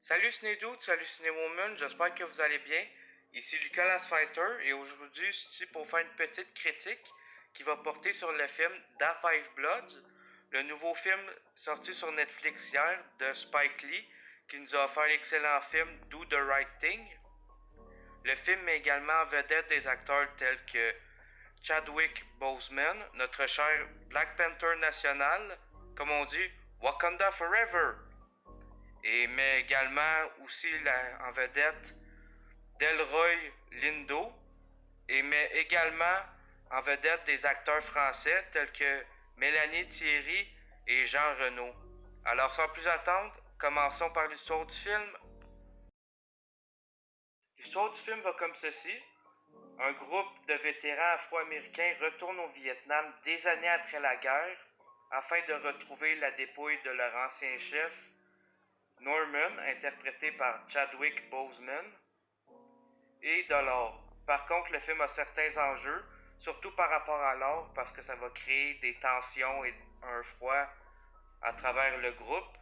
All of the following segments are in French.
Salut Cinédoute, salut Cinéwoman, j'espère que vous allez bien. Ici Lucas Lasfighter et aujourd'hui je suis ici pour faire une petite critique qui va porter sur le film Da Five Bloods, le nouveau film sorti sur Netflix hier de Spike Lee qui nous a offert l'excellent film Do the Right Thing. Le film met également en vedette des acteurs tels que Chadwick Boseman, notre cher Black Panther national, comme on dit, Wakanda Forever, et met également aussi en vedette Delroy Lindo, et met également en vedette des acteurs français tels que Mélanie Thierry et Jean Reno. Alors sans plus attendre, commençons par l'histoire du film. L'histoire du film va comme ceci. Un groupe de vétérans afro-américains retourne au Vietnam des années après la guerre afin de retrouver la dépouille de leur ancien chef, Norman, interprété par Chadwick Boseman, et de l'or. Par contre, le film a certains enjeux, surtout par rapport à l'or, parce que ça va créer des tensions et un froid à travers le groupe.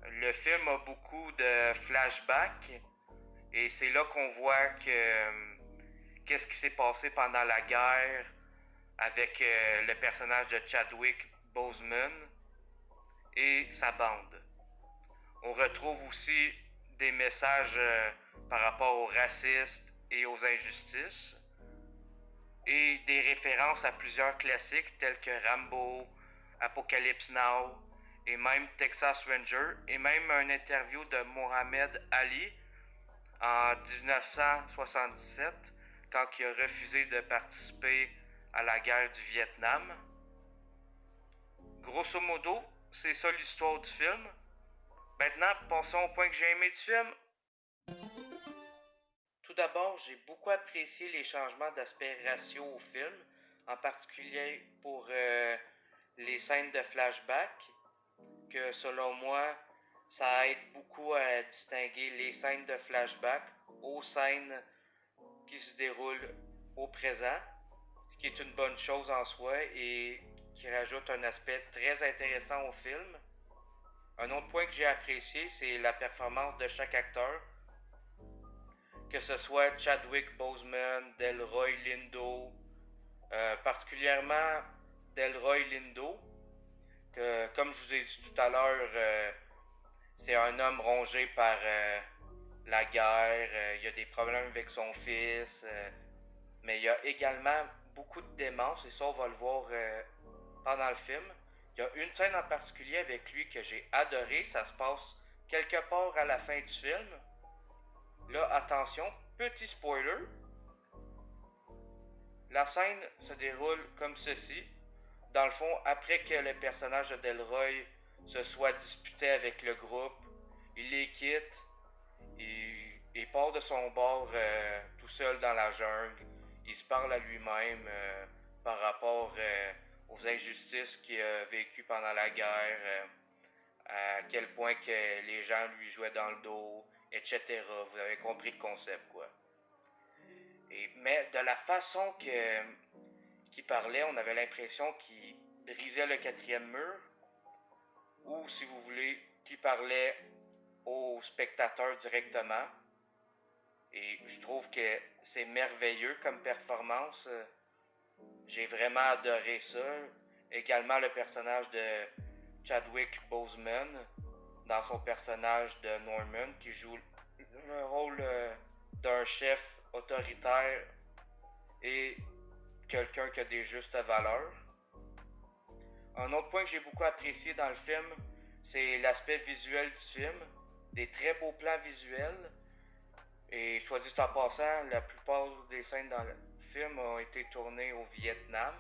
Le film a beaucoup de flashbacks, et c'est là qu'on voit qu'est-ce qui s'est passé pendant la guerre avec le personnage de Chadwick Boseman et sa bande. On retrouve aussi des messages par rapport aux racistes et aux injustices et des références à plusieurs classiques tels que Rambo, Apocalypse Now et même Texas Ranger et même une interview de Mohamed Ali en 1977 quand il a refusé de participer à la guerre du Vietnam. Grosso modo, c'est ça l'histoire du film. Maintenant, passons au point que j'ai aimé du film. Tout d'abord, j'ai beaucoup apprécié les changements d'aspect ratio au film, en particulier pour les scènes de flashback, que selon moi, ça aide beaucoup à distinguer les scènes de flashback aux scènes qui se déroulent au présent, ce qui est une bonne chose en soi et qui rajoute un aspect très intéressant au film. Un autre point que j'ai apprécié, c'est la performance de chaque acteur, que ce soit Chadwick Boseman, Delroy Lindo, particulièrement Delroy Lindo, que comme je vous ai dit tout à l'heure, c'est un homme rongé par la guerre, il y a des problèmes avec son fils, mais il y a également beaucoup de démence, et ça on va le voir pendant le film. Il y a une scène en particulier avec lui que j'ai adoré, ça se passe quelque part à la fin du film. Là, attention, petit spoiler. La scène se déroule comme ceci. Dans le fond, après que le personnage de Delroy se soit disputé avec le groupe, il les quitte, il part de son bord tout seul dans la jungle. Il se parle à lui-même par rapport aux injustices qu'il a vécues pendant la guerre, à quel point que les gens lui jouaient dans le dos, etc. Vous avez compris le concept, quoi. Mais de la façon qu'il parlait, on avait l'impression qu'il brisait le quatrième mur, ou si vous voulez, qu'il parlait aux spectateurs directement. Et je trouve que c'est merveilleux comme performance. J'ai vraiment adoré ça. Également le personnage de Chadwick Boseman dans son personnage de Norman qui joue le rôle d'un chef autoritaire et quelqu'un qui a des justes valeurs. Un autre point que j'ai beaucoup apprécié dans le film, c'est l'aspect visuel du film, des très beaux plans visuels. Et soit dit en passant, la plupart des scènes dans le film ont été tournées au Vietnam.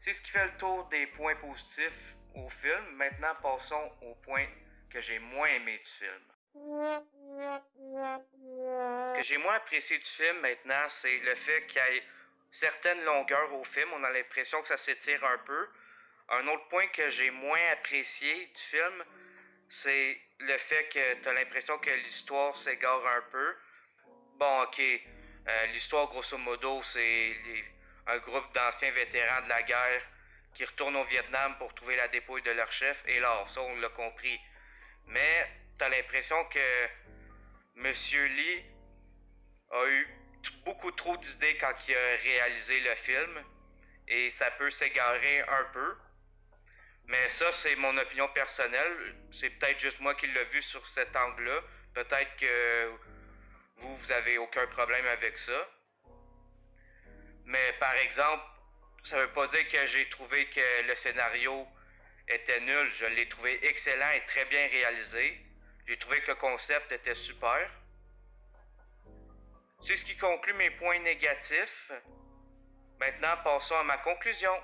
C'est ce qui fait le tour des points positifs au film. Maintenant, passons au point que j'ai moins aimé du film. Ce que j'ai moins apprécié du film maintenant, c'est le fait qu'il y ait certaines longueurs au film. On a l'impression que ça s'étire un peu. Un autre point que j'ai moins apprécié du film, c'est le fait que tu as l'impression que l'histoire s'égare un peu. Bon, ok, l'histoire grosso modo, c'est un groupe d'anciens vétérans de la guerre qui retournent au Vietnam pour trouver la dépouille de leur chef, et là, ça on l'a compris. Mais t'as l'impression que Monsieur Lee a eu beaucoup trop d'idées quand il a réalisé le film et ça peut s'égarer un peu. Mais ça, c'est mon opinion personnelle. C'est peut-être juste moi qui l'ai vu sur cet angle-là. Peut-être que vous avez aucun problème avec ça. Mais par exemple, ça veut pas dire que j'ai trouvé que le scénario était nul. Je l'ai trouvé excellent et très bien réalisé. J'ai trouvé que le concept était super. C'est ce qui conclut mes points négatifs. Maintenant, passons à ma conclusion.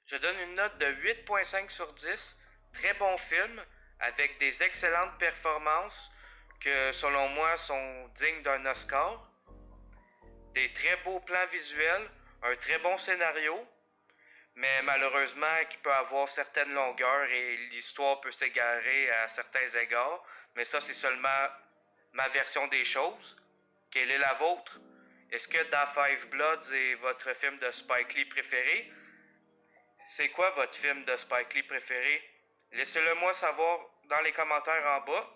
Je donne une note de 8.5 sur 10. Très bon film, avec des excellentes performances que, selon moi, sont dignes d'un Oscar. Des très beaux plans visuels, un très bon scénario, mais malheureusement qui peut avoir certaines longueurs et l'histoire peut s'égarer à certains égards. Mais ça, c'est seulement ma version des choses. Quelle est la vôtre? Est-ce que Da Five Bloods est votre film de Spike Lee préféré? C'est quoi votre film de Spike Lee préféré? Laissez-le moi savoir dans les commentaires en bas.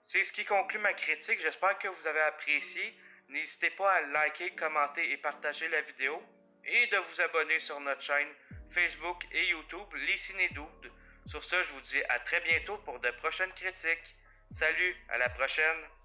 C'est ce qui conclut ma critique. J'espère que vous avez apprécié. N'hésitez pas à liker, commenter et partager la vidéo. Et de vous abonner sur notre chaîne Facebook et YouTube, Les Ciné-Dudes. Sur ce, je vous dis à très bientôt pour de prochaines critiques. Salut, à la prochaine!